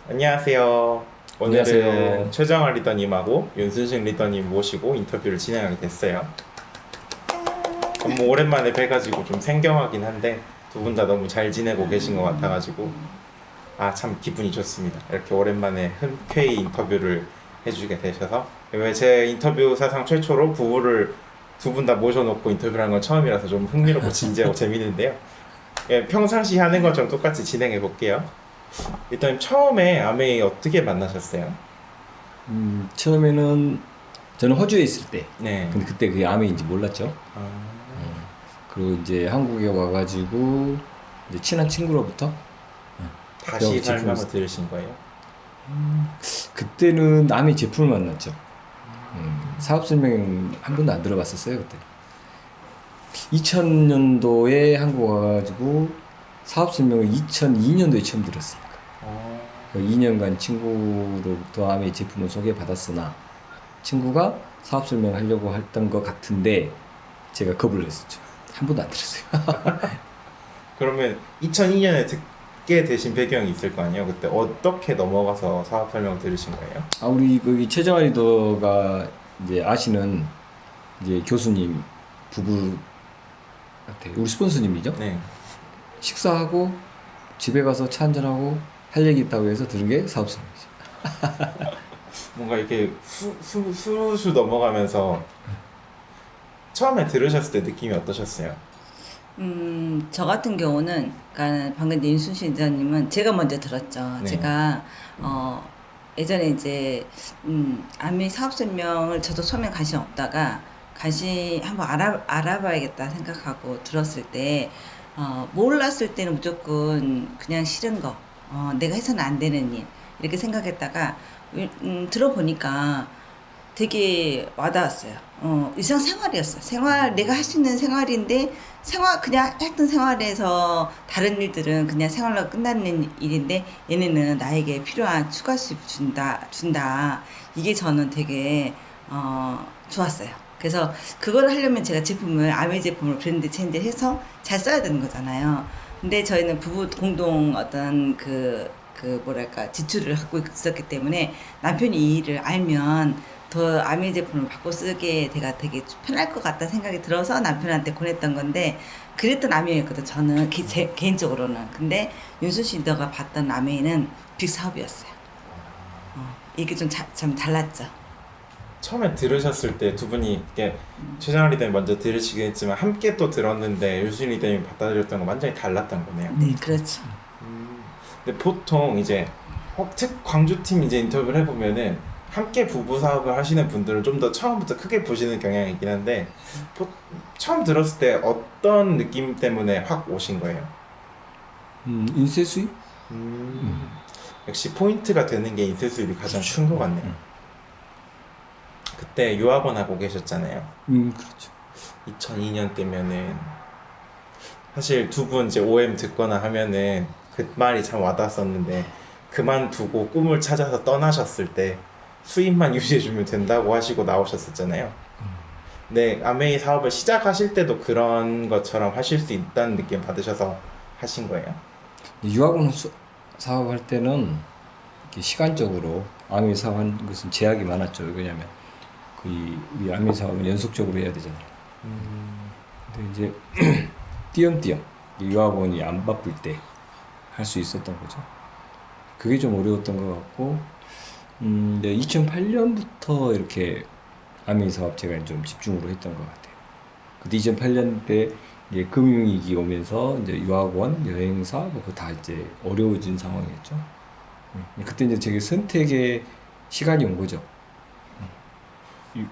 안녕하세요. 오늘은 안녕하세요. 최정환 리더님하고 윤순식 리더님 모시고 인터뷰를 진행하게 됐어요. 너무 오랜만에 뵈가지고 좀 생경하긴 한데 두 분 다 너무 잘 지내고 계신 것 같아가지고 참 기분이 좋습니다. 이렇게 오랜만에 흔쾌히 인터뷰를 해주게 되셔서 왜 제 인터뷰 사상 최초로 부부를 두 분 다 모셔놓고 인터뷰를 한 건 처음이라서 좀 흥미롭고 진지하고 재밌는데요. 예, 평상시 하는 것처럼 똑같이 진행해 볼게요. 일단 처음에 아메이 어떻게 만나셨어요? 처음에는 저는 호주에 있을 때, 네. 근데 그때 그게 암인지 몰랐죠. 아, 그리고 이제 한국에 와가지고 이제 친한 친구로부터 다시 배워 제품을 설명을 들으신 거예요? 그때는 암의 제품을 만났죠. 사업 설명 한 번도 안 들어봤었어요 그때. 2000년도에 한국 와가지고 사업 설명을 2002년도에 처음 들었으니까. 어, 2년간 친구로부터 암의 제품을 소개받았으나 친구가 사업 설명하려고 했던 것 같은데 제가 겁을 냈었죠. 한 번도 안 들었어요. 그러면 2002년에 듣게 되신 배경이 있을 거 아니에요? 그때 어떻게 넘어가서 사업 설명 들으신 거예요? 우리 거기 최정아 리더가 이제 아시는 이제 교수님 부부 같아요. 우리 스폰서님이죠. 네. 식사하고 집에 가서 차 한잔하고 할 얘기 있다고 해서 들은 게 사업 설명이죠. 뭔가 이렇게 수수 넘어가면서 처음에 들으셨을 때 느낌이 어떠셨어요? 저 같은 경우는, 그러니까 방금 윤순신 기자님은 제가 먼저 들었죠. 네. 제가, 예전에 이제, 아미 사업 설명을 저도 처음에 관심 없다가, 한번 알아봐야겠다 생각하고 들었을 때, 몰랐을 때는 무조건 그냥 싫은 거, 내가 해서는 안 되는 일, 이렇게 생각했다가, 들어보니까 되게 와닿았어요. 일상생활이었어요. 내가 할 수 있는 생활인데, 그냥 했던 생활에서 다른 일들은 그냥 생활로 끝나는 일인데, 얘네는 나에게 필요한 추가 수입 준다. 이게 저는 되게, 좋았어요. 그래서 그걸 하려면 제가 아메 제품을 브랜드 체인지를 해서 잘 써야 되는 거잖아요. 근데 저희는 부부 공동 어떤 뭐랄까, 지출을 갖고 있었기 때문에 남편이 이 일을 알면 더 아미 제품을 바꿔 쓰게 내가 되게 편할 것 같다 생각이 들어서 남편한테 권했던 건데 그랬던 아미였거든 저는 제 개인적으로는. 근데 윤수 씨가 봤던 아미는 빅 사업이었어요. 이게 좀 달랐죠. 처음에 들으셨을 때 두 분이 이게 최정환 리더님 먼저 들으시긴 했지만 함께 또 들었는데 유수진 리더님이 받아들였던 건 완전히 달랐던 거네요. 네, 그렇죠. 근데 보통 이제 특 광주팀 이제 인터뷰를 해보면은 함께 부부 사업을 하시는 분들은 좀 더 처음부터 크게 보시는 경향이 있긴 한데 보- 처음 들었을 때 어떤 느낌 때문에 확 오신 거예요? 인쇄 수입? 역시 포인트가 되는 게 인쇄 수입이 가장 큰 것 같네요. 그때 유학원 하고 계셨잖아요. 그렇죠. 2002년 때면은 사실 두 분 이제 OM 듣거나 하면은 그 말이 참 와닿았었는데 그만두고 꿈을 찾아서 떠나셨을 때 수입만 유지해주면 된다고 하시고 나오셨었잖아요. 근데 아메이 사업을 시작하실 때도 그런 것처럼 하실 수 있다는 느낌 받으셔서 하신 거예요? 유학원 사업할 때는 이렇게 시간적으로 암의 사업한 것은 제약이 많았죠. 왜냐하면 우리 암의 사업은 연속적으로 해야 되잖아요. 근데 이제 띄엄띄엄 유학원이 안 바쁠 때 할 수 있었던 거죠. 그게 좀 어려웠던 것 같고, 2008년부터 이렇게 암의 사업 제가 좀 집중으로 했던 것 같아요. 그때 2008년 때 이제 금융위기 오면서 이제 유학원, 여행사 뭐 그거 다 이제 어려워진 상황이었죠. 그때 이제 제게 선택의 시간이 온 거죠.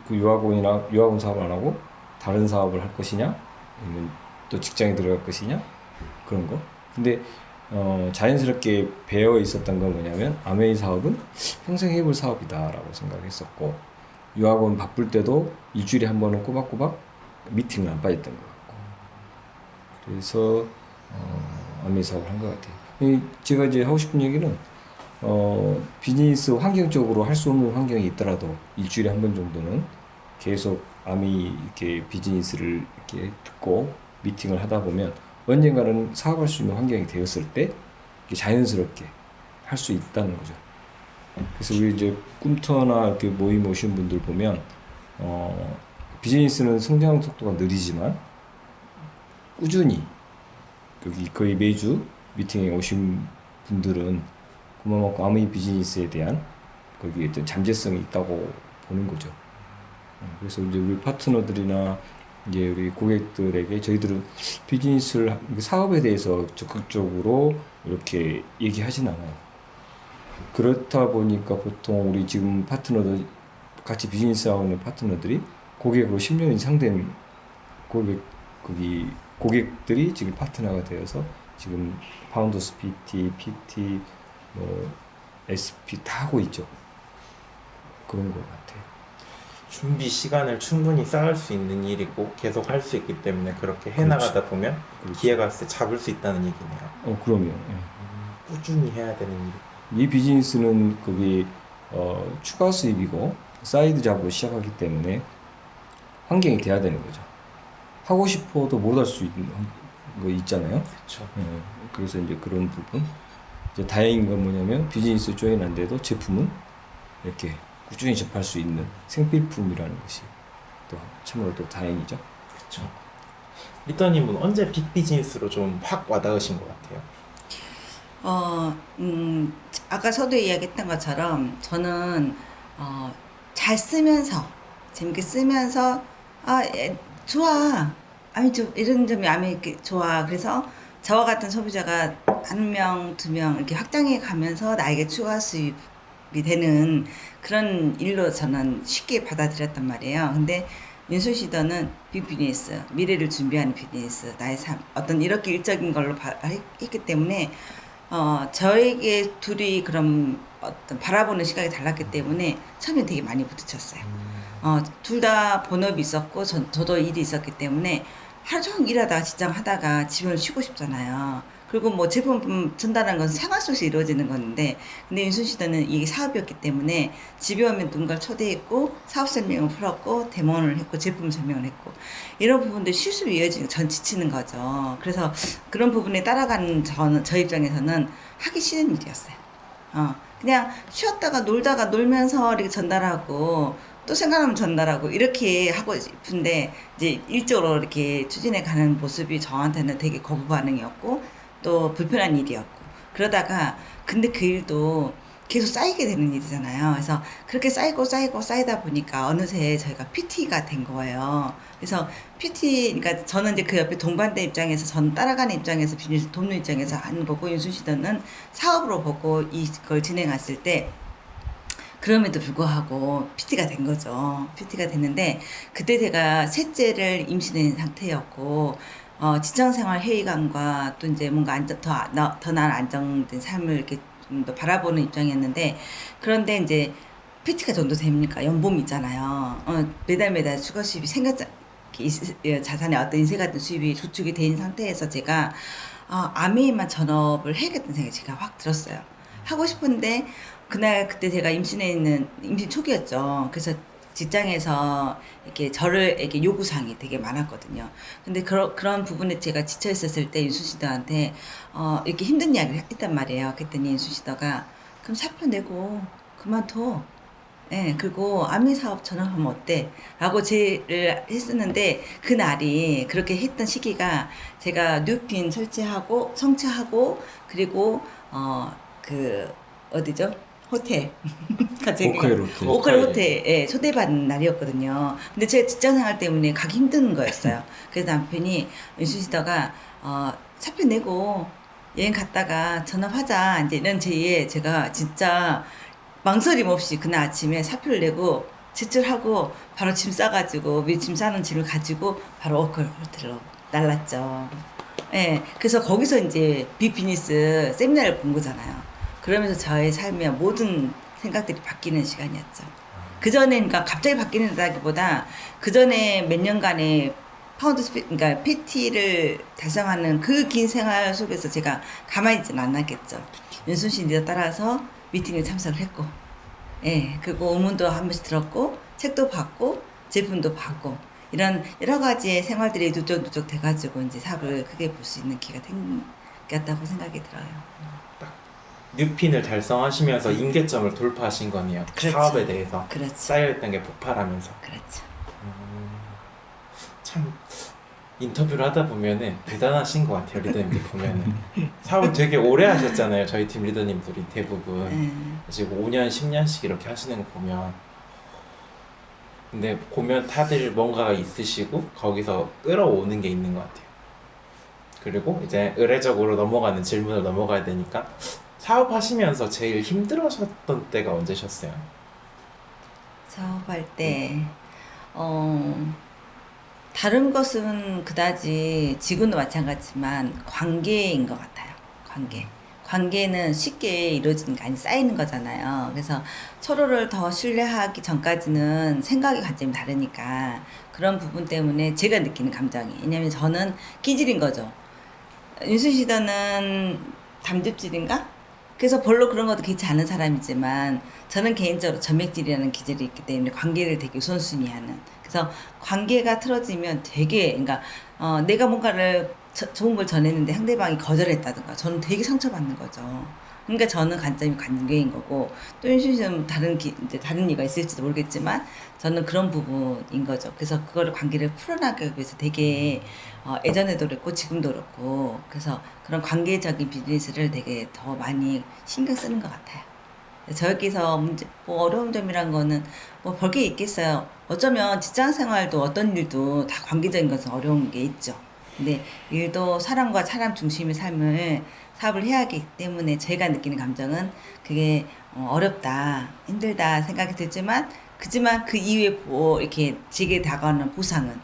그 유학원 사업을 안 하고 다른 사업을 할 것이냐, 아니면 또 직장에 들어갈 것이냐 그런 거. 근데 자연스럽게 배어 있었던 건 뭐냐면 아메이 사업은 평생 해볼 사업이다라고 생각했었고, 유학원 바쁠 때도 일주일에 한 번은 꼬박꼬박 미팅을 안 빠졌던 것 같고, 그래서 아메이 사업을 한 것 같아요. 제가 이제 하고 싶은 얘기는 비즈니스 환경적으로 할 수 없는 환경이 있더라도 일주일에 한 번 정도는 계속 아미 이렇게 비즈니스를 이렇게 듣고 미팅을 하다 보면 언젠가는 사업할 수 있는 환경이 되었을 때 자연스럽게 할 수 있다는 거죠. 그래서 우리 이제 꿈터나 이렇게 모임 오신 분들 보면 비즈니스는 성장 속도가 느리지만 꾸준히 여기 거의 매주 미팅에 오신 분들은 그만큼 아메이 비즈니스에 대한 거기에 어떤 잠재성이 있다고 보는 거죠. 그래서 이제 우리 파트너들이나 이제 우리 고객들에게 저희들은 비즈니스를 사업에 대해서 적극적으로 이렇게 얘기하진 않아요. 그렇다 보니까 보통 우리 지금 파트너들 같이 비즈니스 하고 있는 파트너들이 고객으로 10년 이상 된 고객들이 지금 파트너가 되어서 지금 파운더스 PT, 뭐 SP 다 하고 있죠. 그런 것 같아요. 준비 시간을 충분히 쌓을 수 있는 일이고 계속 할 수 있기 때문에 그렇게 해나가다 보면 그렇죠. 기회가 왔을 때 잡을 수 있다는 얘기네요. 그럼요. 꾸준히 해야 되는 일. 이 비즈니스는 거기 추가 수입이고 사이드 잡으로 시작하기 때문에 환경이 돼야 되는 거죠. 하고 싶어도 못 할 수 있는 거 있잖아요. 그렇죠. 그래서 이제 그런 부분. 이제 다행인 건 뭐냐면 비즈니스 조인한데도 제품은 이렇게 꾸준히 접할 수 있는 생필품이라는 것이 또 참으로 또 다행이죠. 그렇죠. 리더님은 언제 빅 비즈니스로 좀 확 와닿으신 것 같아요? 아까 서두에 이야기했던 것처럼 저는 잘 쓰면서 재밌게 쓰면서 좋아. 아니 좀 이런 점이 이렇게 좋아. 그래서 저와 같은 소비자가 한 명, 두 명 이렇게 확장해 가면서 나에게 추가 수입이 되는 그런 일로 저는 쉽게 받아들였단 말이에요. 근데 윤수시더는 빅비즈니스, 미래를 준비하는 비즈니스, 나의 삶, 어떤 이렇게 일적인 걸로 했기 때문에 저에게 둘이 그런 어떤 바라보는 시각이 달랐기 때문에 처음에 되게 많이 부딪혔어요. 둘 다 본업이 있었고 저도 일이 있었기 때문에 하루 종일 일하다가 직장하다가 집에 쉬고 싶잖아요. 그리고 뭐 제품 전달하는 건 생활 속에서 이루어지는 건데, 근데 윤순시대는 이게 사업이었기 때문에 집에 오면 누군가를 초대했고 사업 설명을 풀었고 데모를 했고 제품 설명을 했고 이런 부분들 실수로 이어지는 전 지치는 거죠. 그래서 그런 부분에 따라가는 저 입장에서는 하기 싫은 일이었어요. 그냥 쉬었다가 놀다가 놀면서 이렇게 전달하고 또 생각하면 전달하고 이렇게 하고 싶은데 이제 일적으로 이렇게 추진해 가는 모습이 저한테는 되게 거부 반응이었고 또 불편한 일이었고 그러다가 근데 그 일도 계속 쌓이게 되는 일이잖아요. 그래서 그렇게 쌓이다 보니까 어느새 저희가 PT가 된 거예요. 그래서 PT, 그러니까 저는 이제 그 옆에 동반대 입장에서 전 따라가는 입장에서 비즈니스 돕는 입장에서 하는 거고 윤순시대는 사업으로 보고 이걸 진행했을 때 그럼에도 불구하고 PT가 된 거죠. PT가 됐는데 그때 제가 셋째를 임신한 상태였고 직장생활 회의감과 또 이제 뭔가 더 나은 안정된 삶을 이렇게 좀 더 바라보는 입장이었는데 그런데 이제 PT가 정도 됩니까? 연봉이 있잖아요. 매달 추가 수입이 자산의 어떤 인세 같은 수입이 저축이 된 상태에서 제가 아메이만 전업을 해야겠다는 생각이 제가 확 들었어요. 하고 싶은데 그때 제가 임신 초기였죠. 그래서 직장에서 이렇게 저를 이렇게 요구사항이 되게 많았거든요. 근데 그런 부분에 제가 지쳐 있었을 때 윤수시더한테 이렇게 힘든 이야기를 했단 말이에요. 그랬더니 윤수시더가 그럼 사표 내고 그만둬. 예, 그리고 아미 사업 전환하면 어때? 라고 제의를 했었는데 그날이 그렇게 했던 시기가 제가 뉴핀 성취하고 그리고 어디죠? 호텔. 오컬 호텔에 초대받은 날이었거든요. 근데 제가 직장 생활 때문에 가기 힘든 거였어요. 그래서 남편이 윤수시다가 사표 내고 여행 갔다가 전업하자 이제 이런 제의에 제가 진짜 망설임 없이 그날 아침에 사표를 내고 제출하고 바로 짐 싸가지고 짐 싸는 짐을 가지고 바로 오컬 호텔로 날랐죠. 예, 그래서 거기서 이제 빅비즈니스 세미나를 본 거잖아요. 그러면서 저의 삶의 모든 생각들이 바뀌는 시간이었죠. 그 전에 그러니까 갑자기 바뀌는다기보다 그 전에 몇 년간의 그러니까 PT를 달성하는 그 긴 생활 속에서 제가 가만히 있지는 않았겠죠. 윤순신 리더 따라서 미팅에 참석을 했고, 예, 그리고 의문도 한 번씩 들었고, 책도 받고, 제품도 받고, 이런 여러 가지의 생활들이 누적누적 돼가지고 이제 사업을 크게 볼 수 있는 기회가 생겼다고 생각이 들어요. 뉴핀을 달성하시면서 임계점을 돌파하신 거네요. 그렇죠. 사업에 대해서 그렇죠. 쌓여있던 게 폭발하면서. 그렇죠. 참 인터뷰를 하다 보면은 대단하신 것 같아요. 리더님들 보면은 사업을 되게 오래 하셨잖아요. 저희 팀 리더님들이 대부분 네. 지금 5년, 10년씩 이렇게 하시는 거 보면, 근데 보면 다들 뭔가가 있으시고 거기서 끌어오는 게 있는 것 같아요. 그리고 이제 의례적으로 넘어가는 질문을 넘어가야 되니까, 사업하시면서 제일 힘들어졌던 때가 언제셨어요? 사업할 때 다른 것은 그다지 지금도 마찬가지지만 관계인 것 같아요. 관계는 쉽게 이루어지는 게 아니 쌓이는 거잖아요. 그래서 서로를 더 신뢰하기 전까지는 생각의 관점이 다르니까 그런 부분 때문에 제가 느끼는 감정이, 왜냐면 저는 끼질인 거죠. 윤수 시더는 담즙질인가? 그래서 별로 그런 것도 괜찮지 않은 사람이지만 저는 개인적으로 점액질이라는 기질이 있기 때문에 관계를 되게 우선순위하는. 그래서 관계가 틀어지면 되게, 그러니까 내가 뭔가를 좋은 걸 전했는데 상대방이 거절했다든가 저는 되게 상처받는 거죠. 그러니까 저는 관점이 관계인 거고, 또 윤수 씨는 이제 다른 이유가 있을지도 모르겠지만 저는 그런 부분인 거죠. 그래서 그거를 관계를 풀어나가기 위해서 되게 예전에도 그랬고 지금도 그렇고, 그래서 그런 관계적인 비즈니스를 되게 더 많이 신경 쓰는 것 같아요. 저기서 뭐 어려운 점이란 거는 뭐 별게 있겠어요. 어쩌면 직장 생활도 어떤 일도 다 관계적인 것은 어려운 게 있죠. 근데 일도 사람과 사람 중심의 사업을 해야 하기 때문에 제가 느끼는 감정은 그게 어렵다, 힘들다 생각이 들지만, 그지만 그 이후에 뭐 이렇게 제게 다가오는 보상은,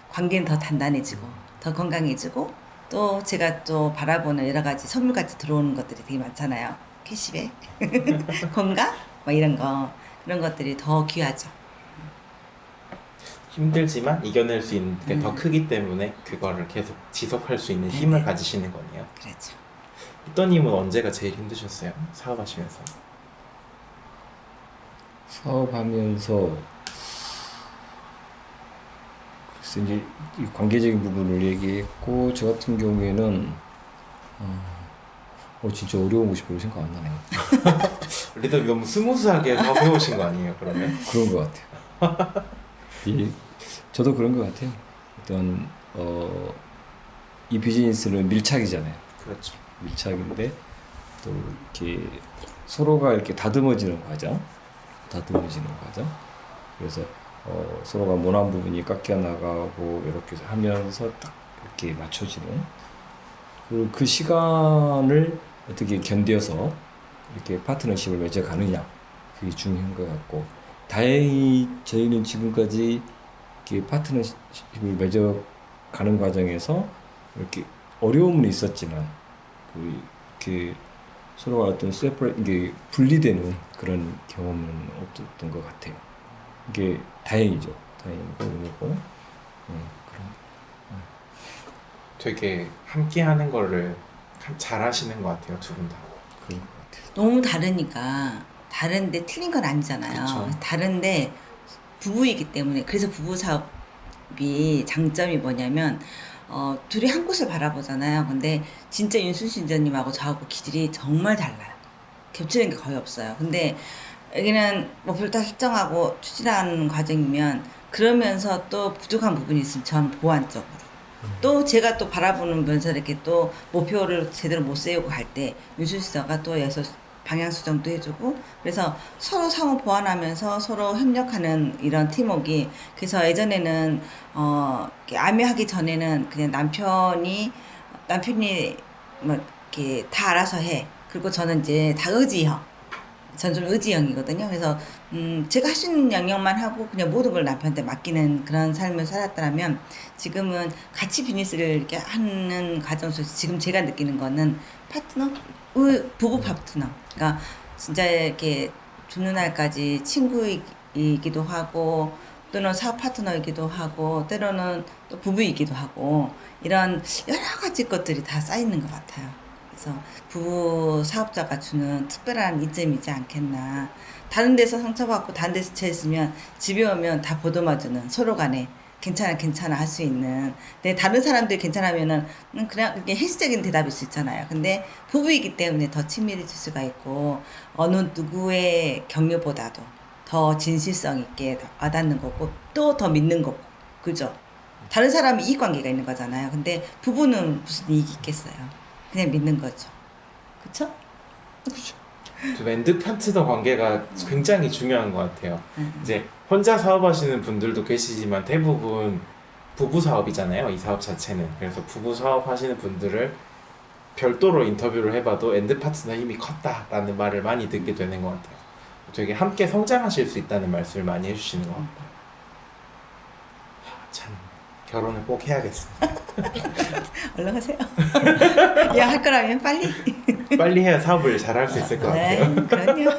관계는 더 단단해지고 더 건강해지고, 또 제가 또 바라보는 여러 가지 선물같이 들어오는 것들이 되게 많잖아요. 캐시백, 건강, 뭐 이런 거, 그런 것들이 더 귀하죠. 힘들지만 이겨낼 수 있는 게 더 크기 때문에 그거를 계속 지속할 수 있는 힘을 네네. 가지시는 거네요. 그렇죠. 리더님은 언제가 제일 힘드셨어요? 사업하시면서? 사업하면서 글쎄 이제 이 관계적인 부분을 얘기했고, 저 같은 경우에는 진짜 어려운 곳이 별로 생각 안 나네요. 리더님 너무 스무스하게 사업해오신 거 아니에요, 그러면? 그런 것 같아요. 저도 그런 것 같아요. 일단 이 비즈니스는 밀착이잖아요. 그렇죠. 밀착인데 또 이렇게 서로가 이렇게 다듬어지는 과정. 그래서 서로가 모난 부분이 깎여 나가고 이렇게 하면서 딱 이렇게 맞춰지는 그 시간을 어떻게 견뎌서 이렇게 파트너십을 맺어가느냐, 그게 중요한 것 같고, 다행히 저희는 지금까지 이렇게 파트너십을 맺어가는 과정에서 이렇게 어려움은 있었지만 이렇게 서로가 어떤 이게 분리되는 그런 경험은 없었던 것 같아요. 이게 다행이죠. 다행이고 의미고. 되게 함께 하는 거를 잘 하시는 것 같아요, 두 분 다. 그런 것 같아요. 너무 다르니까, 다른데 틀린 건 아니잖아요. 그쵸. 다른데 부부이기 때문에. 그래서 부부 사업이 장점이 뭐냐면 둘이 한 곳을 바라보잖아요. 근데 진짜 윤순 신전님하고 저하고 기질이 정말 달라요. 겹치는 게 거의 없어요. 근데 여기는 목표를 다 설정하고 추진하는 과정이면, 그러면서 또 부족한 부분이 있으면 저는 보완적으로, 또 제가 또 바라보면서 이렇게 또 목표를 제대로 못 세우고 갈 때 윤순 씨가 또 여기서 방향 수정도 해주고, 그래서 서로 상호 보완하면서 서로 협력하는 이런 팀워크이. 그래서 예전에는 이렇게 아미하기 전에는 그냥 남편이 뭐 이렇게 다 알아서 해. 그리고 저는 이제 다 의지형. 전 좀 의지형이거든요. 그래서 제가 할 수 있는 영역만 하고 그냥 모든 걸 남편한테 맡기는 그런 삶을 살았더라면, 지금은 같이 비즈니스를 이렇게 하는 과정 속에서 지금 제가 느끼는 거는 부부 파트너. 그러니까 진짜 이렇게 죽는 날까지 친구이기도 하고, 또는 사업 파트너이기도 하고, 때로는 또 부부이기도 하고, 이런 여러 가지 것들이 다 쌓이는 것 같아요. 그래서 부부 사업자가 주는 특별한 이점이지 않겠나. 다른 데서 상처받고 다른 데서 스트레스면 집에 오면 다 보듬어주는, 서로 간에 괜찮아 할 수 있는. 근데 다른 사람들이 괜찮으면은 그냥 그게 헬스적인 대답일 수 있잖아요. 근데 부부이기 때문에 더 친밀해질 수가 있고 어느 누구의 격려보다도 더 진실성 있게 와닿는 거고 또 더 믿는 거고 그죠? 다른 사람이 이익 관계가 있는 거잖아요. 근데 부부는 무슨 이익이 있겠어요? 그냥 믿는 거죠. 그쵸? 그 엔드 파트너 관계가 굉장히 중요한 것 같아요. 이제 혼자 사업하시는 분들도 계시지만 대부분 부부 사업이잖아요. 이 사업 자체는. 그래서 부부 사업 하시는 분들을 별도로 인터뷰를 해봐도 엔드 파트너 힘이 컸다라는 말을 많이 듣게 되는 것 같아요. 되게 함께 성장하실 수 있다는 말씀을 많이 해주시는 것 같아요. 참 결혼을 꼭 해야겠습니다. 얼른 하세요. 야, 할 거라면 빨리. 빨리 해야 사업을 잘 할 수 있을 것 같아요. 네, 그럼요.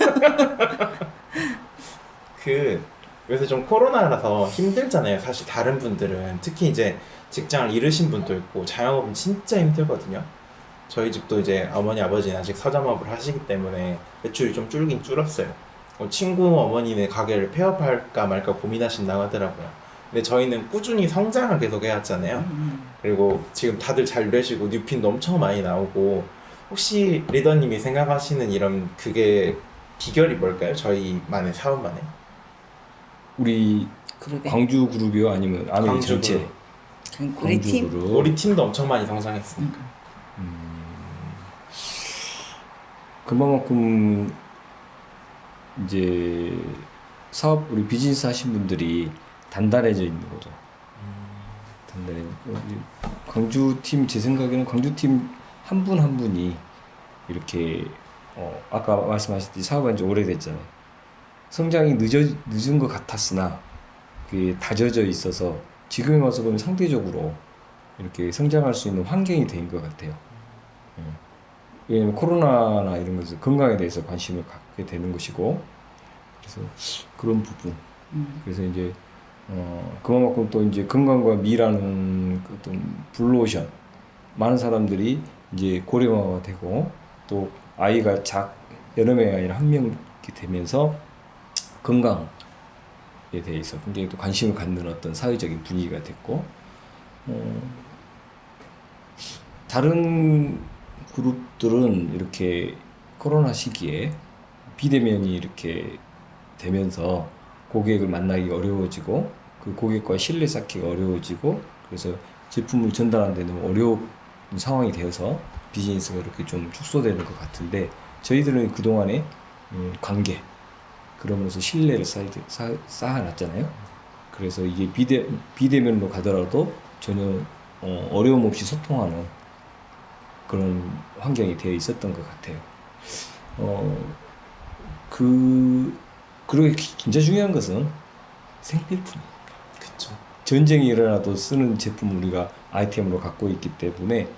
요새 좀 코로나라서 힘들잖아요. 사실 다른 분들은 특히 이제 직장을 잃으신 분도 있고 자영업은 진짜 힘들거든요. 저희 집도 이제 어머니 아버지는 아직 서점업을 하시기 때문에 매출이 좀 줄긴 줄었어요. 친구 어머니네 가게를 폐업할까 말까 고민하신다고 하더라고요. 근데 저희는 꾸준히 성장을 계속 해왔잖아요. 그리고 지금 다들 잘 되시고 뉴핀도 엄청 많이 나오고 혹시 리더님이 생각하시는 이런 그게 비결이 뭘까요? 저희만의 사업만의? 우리 그룹에 광주 그룹이요 아니면 아메이 광주 전체? 그룹. 우리 광주 팀 그룹. 우리 팀도 엄청 많이 성장했으니까. 그만큼 이제 사업 우리 비즈니스 하신 분들이 단단해져 있는 거죠. 단단해. 광주 팀 제 생각에는 광주 팀 한 분 한 분이 이렇게 아까 말씀하셨듯이 사업한 지 오래됐잖아요. 성장이 늦은 것 같았으나 그게 다져져 있어서 지금에 와서 보면 상대적으로 이렇게 성장할 수 있는 환경이 된 것 같아요. 왜냐면 코로나나 이런 것에서 건강에 대해서 관심을 갖게 되는 것이고 그래서 그런 부분 그래서 이제 그만큼 또 이제 건강과 미라는 그 어떤 블루오션 많은 사람들이 이제 고령화가 되고 또 아이가 여러 명이 아니라 한 명 이렇게 되면서 건강에 대해서 굉장히 또 관심을 갖는 어떤 사회적인 분위기가 됐고 다른 그룹들은 이렇게 코로나 시기에 비대면이 이렇게 되면서 고객을 만나기 어려워지고 그 고객과 신뢰 쌓기가 어려워지고 그래서 제품을 전달하는 데 너무 어려운 상황이 되어서 비즈니스가 이렇게 좀 축소되는 것 같은데 저희들은 그동안에 관계 그러면서 신뢰를 쌓아놨잖아요. 그래서 이게 비대면으로 가더라도 전혀 어려움 없이 소통하는 그런 환경이 되어 있었던 것 같아요. 그리고 진짜 중요한 것은 생필품. 그쵸. 전쟁이 일어나도 쓰는 제품을 우리가 아이템으로 갖고 있기 때문에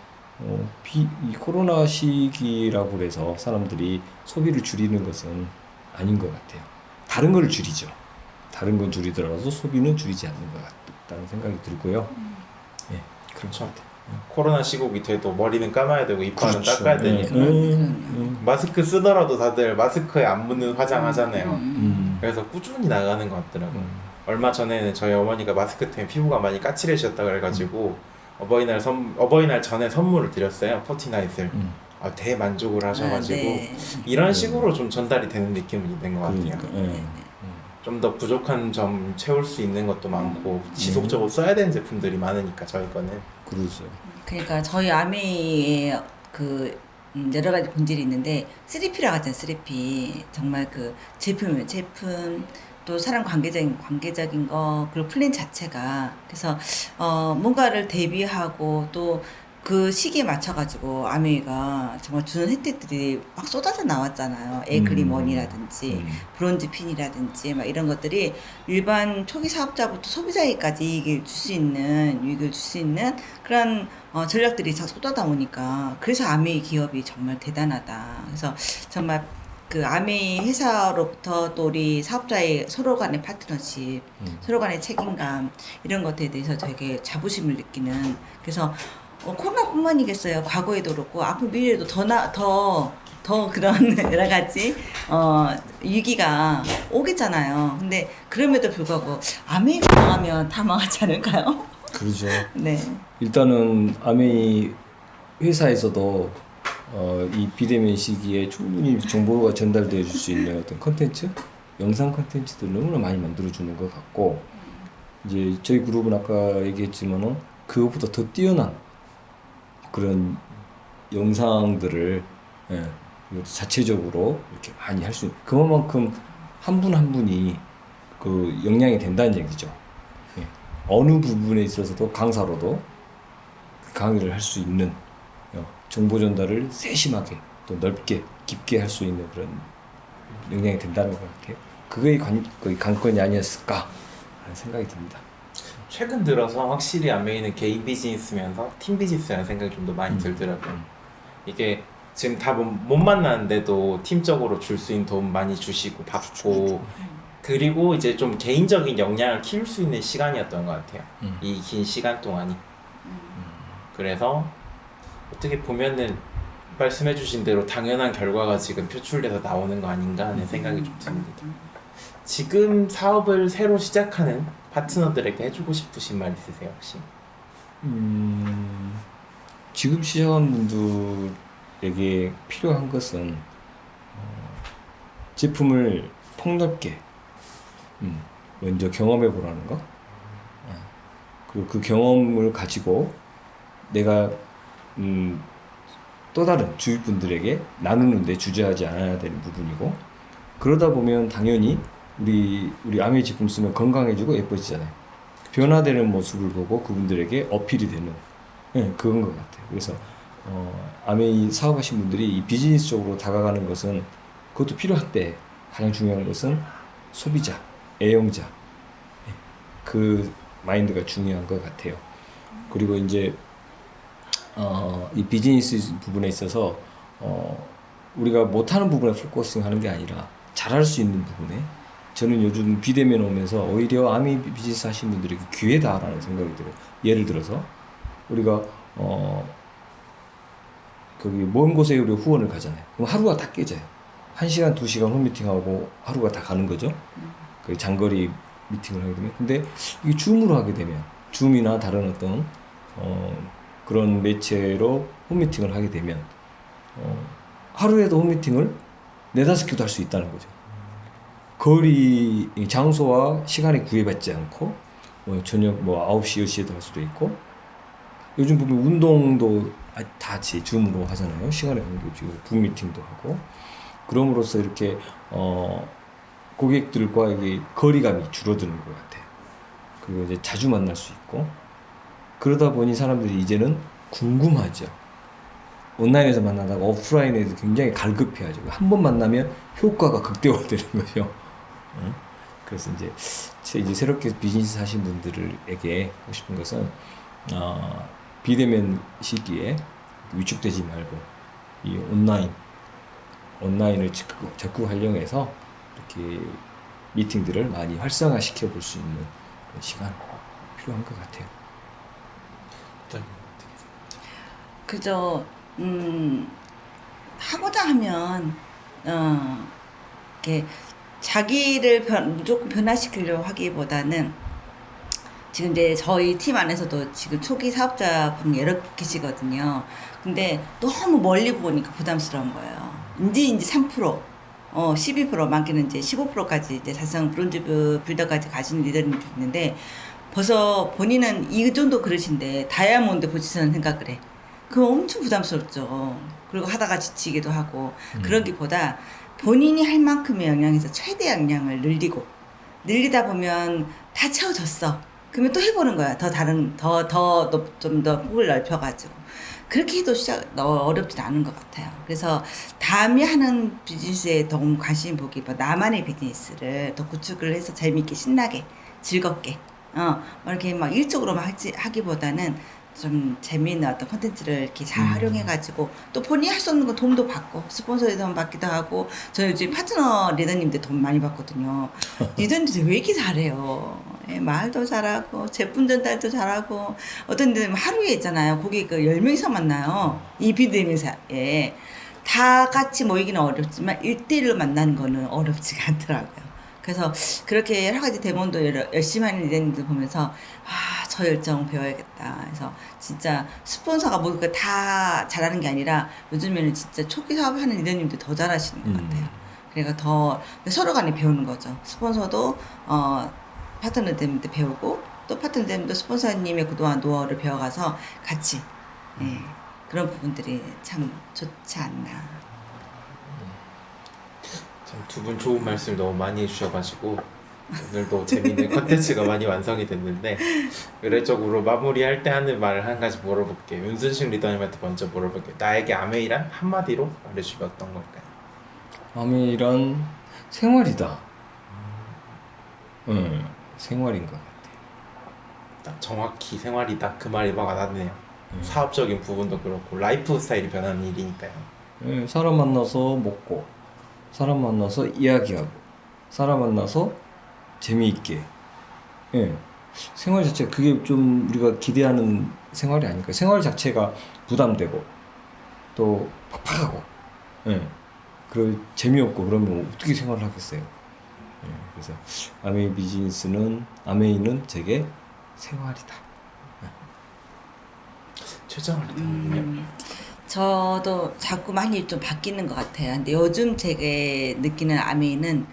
이 코로나 시기라고 해서 사람들이 소비를 줄이는 것은 아닌 것 같아요. 다른 걸 줄이죠. 다른 건 줄이더라도 소비는 줄이지 않는 것 같다는 생각이 들고요. 예, 그런 것 같아요. 코로나 시국이 돼도 머리는 감아야 되고 이빨은 그렇죠. 닦아야 되니까 그럼요. 마스크 쓰더라도 다들 마스크에 안 묻는 화장하잖아요. 그래서 꾸준히 나가는 것 같더라고요. 얼마 전에는 저희 어머니가 마스크 때문에 피부가 많이 까칠해지셨다 그래가지고 어버이날 전에 선물을 드렸어요. 포티나잇을. 대만족을 하셔가지고 네. 이런 식으로 좀 전달이 되는 느낌이 있는 것 같아요. 그러니까, 예. 좀 더 부족한 점 채울 수 있는 것도 많고 지속적으로 써야 되는 제품들이 많으니까 저희 거는. 그러죠. 그러니까 저희 아미의 여러 가지 본질이 있는데 3P라고 하잖아요. 3P 정말 그 제품 또 사람 관계적인 거 그리고 플랜 자체가 그래서 뭔가를 대비하고 또 그 시기에 맞춰가지고 아미가 정말 주는 혜택들이 막 쏟아져 나왔잖아요. 에그리먼이라든지 브론즈 핀이라든지 막 이런 것들이 일반 초기 사업자부터 소비자에게까지 유익을 줄 수 있는 그런 전략들이 다 쏟아다 오니까 그래서 아미 기업이 정말 대단하다. 그래서 정말 그 아미 회사로부터 또 우리 사업자의 서로 간의 파트너십, 서로 간의 책임감 이런 것에 대해서 되게 자부심을 느끼는 그래서 코로나뿐만이겠어요. 과거에도 그렇고 앞으로 미래에도 더 더 그런 여러 가지 위기가 오겠잖아요. 근데 그럼에도 불구하고 아메이가 망하면 다 망하지 않을까요? 그러죠. 네. 일단은 아메이 회사에서도 이 비대면 시기에 충분히 정보가 전달되어 줄 수 있는 어떤 컨텐츠, 영상 컨텐츠들 너무나 많이 만들어 주는 것 같고, 이제 저희 그룹은 아까 얘기했지만은 그것보다 더 뛰어난 그런 영상들을 예, 자체적으로 이렇게 많이 할 수 있는, 그만큼 한 분 한 분이 그 역량이 된다는 얘기죠. 예. 어느 부분에 있어서도 강사로도 강의를 할 수 있는 정보 전달을 세심하게 또 넓게 깊게 할 수 있는 그런 역량이 된다는 것 같아요. 그게 거의 관건이 아니었을까 하는 생각이 듭니다. 최근 들어서 확실히 아메이는 개인 비즈니스면서 팀 비즈니스라는 생각이 좀 더 많이 들더라고요. 이게 지금 다 못 만나는데도 팀적으로 줄 수 있는 도움 많이 주시고 받고, 그리고 이제 좀 개인적인 역량을 키울 수 있는 시간이었던 것 같아요. 이 긴 시간 동안이. 그래서 어떻게 보면은 말씀해주신 대로 당연한 결과가 지금 표출돼서 나오는 거 아닌가 하는 생각이 좀 듭니다. 지금 사업을 새로 시작하는 파트너들에게 해주고 싶으신 말 있으세요 혹시? 지금 시작한 분들에게 필요한 것은 제품을 폭넓게 먼저 경험해 보라는 거. 그리고 그 경험을 가지고 내가 또 다른 주위 분들에게 나누는데 주저하지 않아야 되는 부분이고, 그러다 보면 당연히 우리 아메이 제품 쓰면 건강해지고 예뻐지잖아요. 변화되는 모습을 보고 그분들에게 어필이 되는, 그건 것 같아요. 그래서 아메이 사업하신 분들이 이 비즈니스 쪽으로 다가가는 것은 그것도 필요한데, 가장 중요한 것은 소비자, 애용자, 그 마인드가 중요한 것 같아요. 그리고 이제 이 비즈니스 부분에 있어서 우리가 못하는 부분에 포커싱하는 게 아니라 잘할 수 있는 부분에, 저는 요즘 비대면 오면서 오히려 아미 비즈니스 하시는 분들에게 기회다라는 생각이 들어요. 예를 들어서 우리가 거기 먼 곳에 우리 후원을 가잖아요. 그럼 하루가 다 깨져요. 1시간, 2시간 홈미팅하고 하루가 다 가는 거죠. 그 장거리 미팅을 하게 되면. 근데 이게 줌으로 하게 되면, 줌이나 다른 어떤 그런 매체로 홈미팅을 하게 되면 하루에도 홈미팅을 4-5개도 할 수 있다는 거죠. 거리, 장소와 시간이 구애받지 않고 저녁 9시, 10시에도 할 수도 있고, 요즘 보면 운동도 다 같이 줌으로 하잖아요. 시간에 관계지고 붐미팅도 하고, 그럼으로써 이렇게 고객들과의 거리감이 줄어드는 것 같아요. 그리고 이제 자주 만날 수 있고, 그러다 보니 사람들이 이제는 궁금하죠. 온라인에서 만나다가 오프라인에서 굉장히 갈급해하죠. 한 번 만나면 효과가 극대화되는 거죠. 그래서 이제 새롭게 비즈니스 하신 분들에게 하고 싶은 것은 비대면 위축되지 말고 이 온라인을 적극 활용해서 이렇게 미팅들을 많이 활성화시켜 볼 수 있는 그런 시간 필요한 것 같아요. 그저 하고자 하면 이렇게 자기를 무조건 변화시키려고 하기보다는, 지금 이제 저희 팀 안에서도 지금 초기 사업자분 여러 계시거든요. 근데 너무 멀리 보니까 부담스러운 거예요. 이제 3%, 12%, 많게는 이제 15%까지 이제 달성 브론즈 빌더까지 가시는 리더님도 있는데, 벌써 본인은 이 정도 그릇인데 다이아몬드 포지션 생각을 해. 그거 엄청 부담스럽죠. 그리고 하다가 지치기도 하고, 그러기보다 본인이 할 만큼의 역량에서 최대 역량을 늘리다 보면 다 채워졌어. 그러면 또 해보는 거야. 좀 더 폭을 넓혀가지고. 그렇게 해도 어렵진 않은 것 같아요. 그래서 남이 하는 비즈니스에 너무 관심 보기보다 나만의 비즈니스를 더 구축을 해서 재밌게, 신나게, 즐겁게, 이렇게 막 일적으로 하기보다는 좀 재미있는 어떤 콘텐츠를 이렇게 잘 활용해가지고, 또 본인이 할 수 없는 거 도움도 받고, 스폰서의 도움 받기도 하고. 저희 요즘 파트너 리더님들 돈 많이 받거든요. 리더님들 왜 이렇게 잘해요? 말도 잘하고, 제품 전달도 잘하고. 어떤 데는 하루에 있잖아요. 고객 10명 이상 만나요. 이 비대면사에. 다 같이 모이기는 어렵지만 1대1로 만나는 거는 어렵지가 않더라고요. 그래서 그렇게 여러 가지 데몬도 열심히 하는 리더님들 보면서 저 열정 배워야겠다. 그래서 진짜 스폰서가 모두 다 잘하는 게 아니라 요즘에는 진짜 초기 사업하는 리더님들 더 잘하시는 것 같아요. 그러니까 더 서로 간에 배우는 거죠. 스폰서도 파트너들한테 배우고 또 파트너들도 스폰서님의 그동안 노하우를 배워가서 같이 예, 그런 부분들이 참 좋지 않나. 참 두 분 좋은 말씀 너무 많이 해주셔가지고 오늘도 재미있는 컨텐츠가 많이 완성이 됐는데 의례적으로 마무리할 때 하는 말을 한 가지 물어볼게요. 윤순식 리더님한테 먼저 물어볼게요. 나에게 아메이란 한마디로 말해주면 어떤 걸까요? 아메이란 생활이다. 생활인 것 같아. 딱 정확히 생활이다 그 말이 막 와닿네요. 사업적인 부분도 그렇고 라이프 스타일이 변하는 일이니까요. 사람 만나서 먹고, 사람 만나서 이야기하고, 사람 만나서 재미있게. 생활 자체가 그게 좀 우리가 기대하는 생활이 아닐까. 생활 자체가 부담되고 또 팍팍하고, 그 재미없고 그러면 어떻게 생활을 하겠어요. 그래서 아메이는 제게 생활이다. 최정을 리더님은요? 저도 자꾸 많이 좀 바뀌는 것 같아요. 근데 요즘 제가 느끼는 아메이는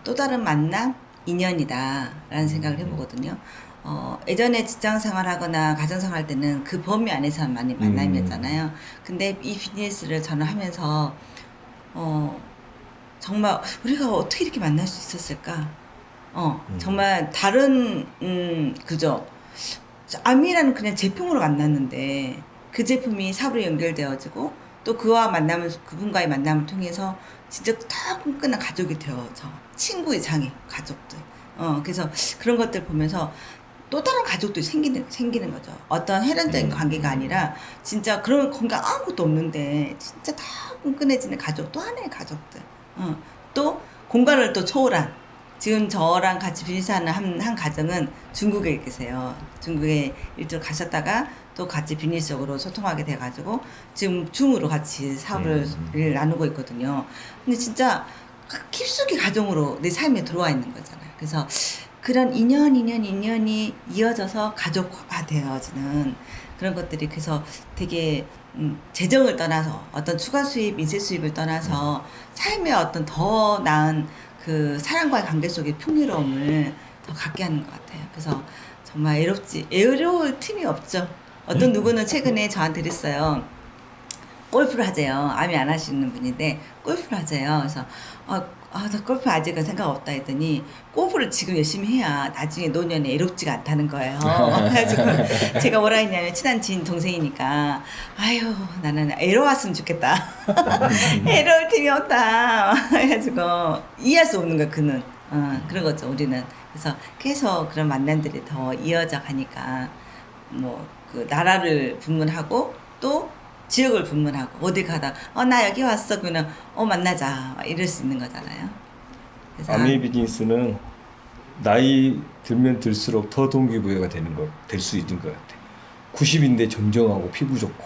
또 다른 만남, 인연이다라는 생각을 해보거든요. 예전에 직장 생활하거나 가정 생활할 때는 그 범위 안에서 많이 만남이었잖아요. 근데 이 비즈니스를 저는 하면서 정말 우리가 어떻게 이렇게 만날 수 있었을까? 정말 다른 그죠? 아미라는 그냥 제품으로 만났는데 그 제품이 사업으로 연결되어지고 또 그분과의 만남을 통해서 진짜 더 끈끈한 가족이 되어져 친구 이상의 가족들. 그래서 그런 것들 보면서 또 다른 가족들이 생기는 거죠. 어떤 혈연적인 관계가 아니라 진짜 그런 관계가 아무것도 없는데 진짜 다 끈끈해지는 가족, 또 하나의 가족들. 또 공간을 또 초월한 지금 저랑 같이 비즈니스하는 한 가정은 중국에 계세요. 중국에 일주일 가셨다가 또 같이 비즈니스적으로 소통하게 돼가지고 지금 줌으로 같이 사업을 나누고 있거든요. 근데 진짜 깊숙이 가정으로 내 삶에 들어와 있는 거잖아요. 그래서 그런 인연이 이어져서 가족화 되어지는 그런 것들이 그래서 되게 재정을 떠나서 어떤 추가 수입, 인세 수입을 떠나서 삶의 어떤 더 나은 그 사람과의 관계 속의 풍요로움을 더 갖게 하는 것 같아요. 그래서 정말 애로울 틈이 없죠. 어떤 누구는 최근에 저한테 그랬어요. 골프를 하재요. 암이 안 하시는 분인데 골프를 하재요. 그래서 저 골프 아직은 생각 없다 했더니 골프를 지금 열심히 해야 나중에 노년에 애롭지가 않다는 거예요. 그래가지고 제가 뭐라 했냐면 친한 지인 동생이니까 아유 나는 애로웠으면 좋겠다. 애로울 틈이 없다. 해가지고 이해할 수 없는 거야 그는. 그런 거죠 우리는. 그래서 계속 그런 만남들이 더 이어져 가니까 뭐 그 나라를 분문하고 또 지역을 분문하고 어디 가다 나 여기 왔어 그러면 만나자 이럴 수 있는 거잖아요. 그래서 아메이 비즈니스는 나이 들면 들수록 더 동기부여가 될 수 있는 것 같아. 90인데 정정하고 피부 좋고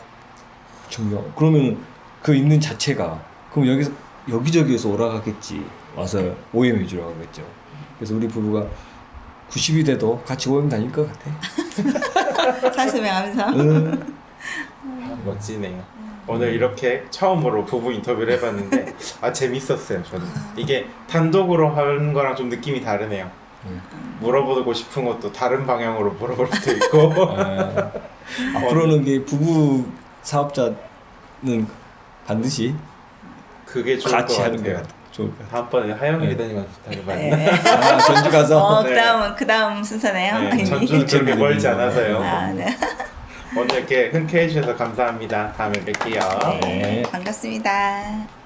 정정하고 그러면 그 있는 자체가 그럼 여기저기에서 오라가겠지. 와서 OM 해주러 가겠죠. 그래서 우리 부부가 90이 돼도 같이 OM 다닐 것 같아. 살수명하면서 멋지네요. 오늘 이렇게 처음으로 부부 인터뷰를 해봤는데 재밌었어요. 저는 이게 단독으로 하는 거랑 좀 느낌이 다르네요. 물어보고 싶은 것도 다른 방향으로 물어볼 수도 있고 앞으로는 게 부부 사업자는 반드시 그게 좋을 것 같이 하는 게 같아요. 좋을 것 같아요. 다음번에 하영이 리더님한테 부탁해봐요. 네. 전주 가서 그 다음 순서네요. 네, 전주는 그렇게 멀지 않아서요. 네. 오늘 이렇게 흔쾌해 주셔서 감사합니다. 다음에 뵐게요. 네, 반갑습니다.